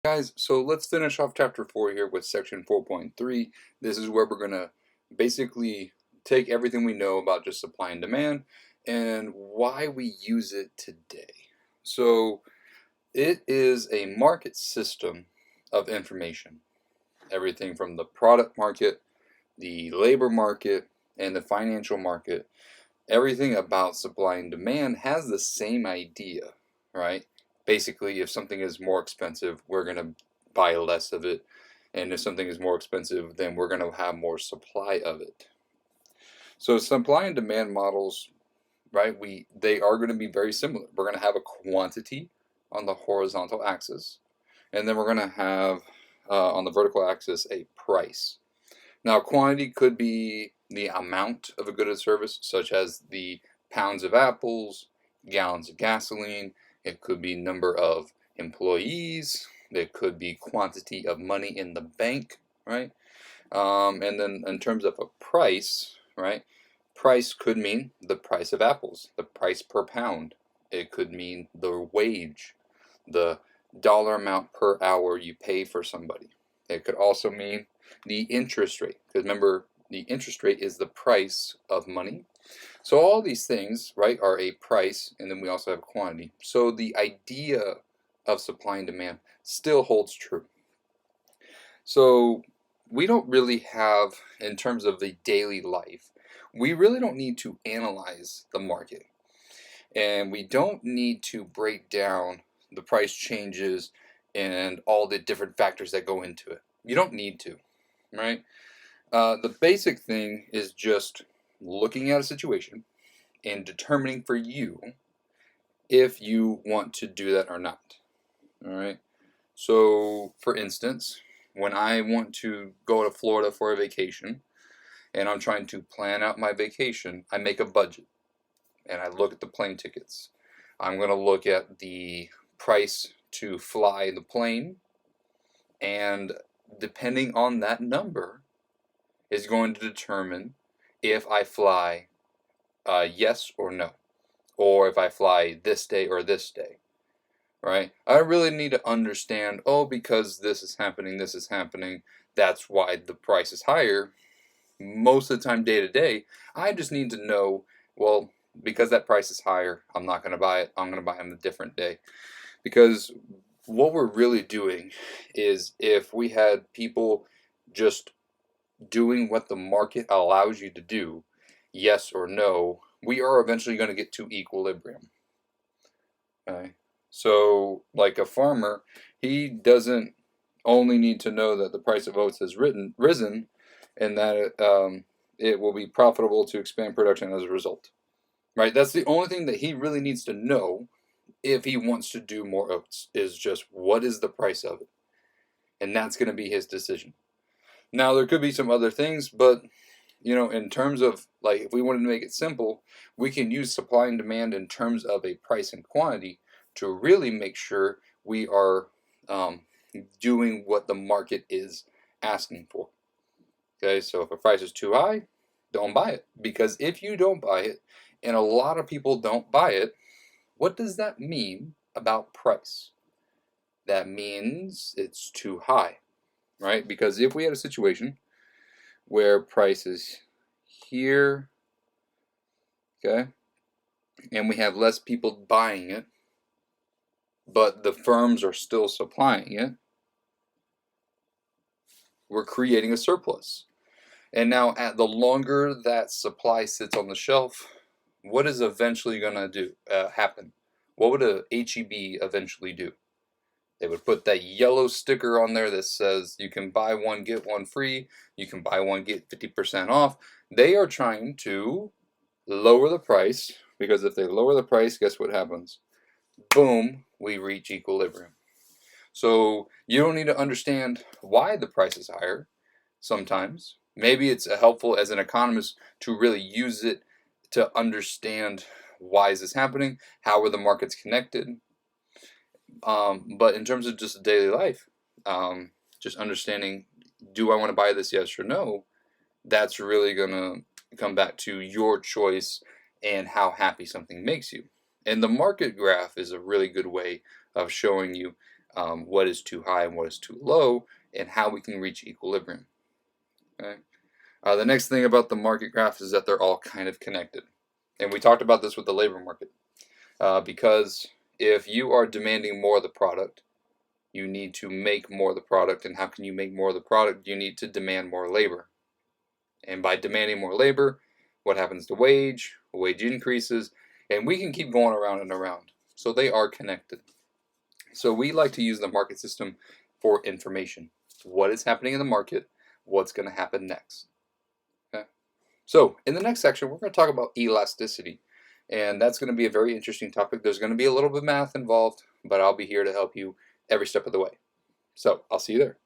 Guys, so let's finish off chapter 4 here with section 4.3. This is where we're going to basically take everything we know about just supply and demand and why we use it today. So it is a market system of information. Everything from the product market, the labor market, and the financial market. Everything about supply and demand has the same idea, right? Basically, if something is more expensive, we're going to buy less of it. And if something is more expensive, then we're going to have more supply of it. So supply and demand models, right, they are going to be very similar. We're going to have a quantity on the horizontal axis, and then we're going to have on the vertical axis a price. Now, quantity could be the amount of a good or service, such as the pounds of apples, gallons of gasoline. It could be number of employees. It could be quantity of money in the bank, right? And then in terms of a price, right? Price could mean the price of apples, the price per pound. It could mean the wage, the dollar amount per hour you pay for somebody. It could also mean the interest rate, because remember, the interest rate is the price of money. So all these things, right, are a price, and then we also have quantity. So the idea of supply and demand still holds true. So we don't really have, in terms of the daily life, we really don't need to analyze the market. And we don't need to break down the price changes and all the different factors that go into it. You don't need to, right? The basic thing is just looking at a situation and determining for you if you want to do that or not. All right. So, for instance, when I want to go to Florida for a vacation and I'm trying to plan out my vacation, I make a budget and I look at the plane tickets. I'm going to look at the price to fly the plane, and depending on that number is going to determine if I fly yes or no, or if I fly this day or this day, right? I really need to understand, oh, because this is happening, that's why the price is higher. Most of the time, day to day, I just need to know, well, because that price is higher, I'm not going to buy it. I'm going to buy it on a different day. Because what we're really doing is if we had people just doing what the market allows you to do, yes or no, we are eventually going to get to equilibrium. Okay? So, like a farmer, he doesn't only need to know that the price of oats has risen and that it will be profitable to expand production as a result. Right? That's the only thing that he really needs to know if he wants to do more oats, is just what is the price of it. And that's going to be his decision. Now, there could be some other things, but in terms of, like, if we wanted to make it simple, we can use supply and demand in terms of a price and quantity to really make sure we are doing what the market is asking for. Okay, so if a price is too high, don't buy it. Because if you don't buy it, and a lot of people don't buy it, what does that mean about price? That means it's too high, right? Because if we had a situation where price is here, okay, and we have less people buying it, but the firms are still supplying it, we're creating a surplus. And now, at the longer that supply sits on the shelf, what is eventually going to happen? What would a HEB eventually do? They would put that yellow sticker on there that says you can buy one, get one free. You can buy one, get 50% off. They are trying to lower the price, because if they lower the price, guess what happens? Boom, we reach equilibrium. So you don't need to understand why the price is higher sometimes. Maybe it's helpful as an economist to really use it to understand, why is this happening? How are the markets connected? But in terms of just daily life, just understanding, do I want to buy this, yes or no? That's really going to come back to your choice and how happy something makes you. And the market graph is a really good way of showing you what is too high and what is too low, and how we can reach equilibrium. Okay? The next thing about the market graphs is that they're all kind of connected. And we talked about this with the labor market. Because if you are demanding more of the product, you need to make more of the product. And how can you make more of the product? You need to demand more labor. And by demanding more labor, what happens to wage? Wage increases. And we can keep going around and around. So they are connected. So we like to use the market system for information. What is happening in the market? What's going to happen next? Okay. So in the next section, we're going to talk about elasticity. And that's going to be a very interesting topic. There's going to be a little bit of math involved, but I'll be here to help you every step of the way. So I'll see you there.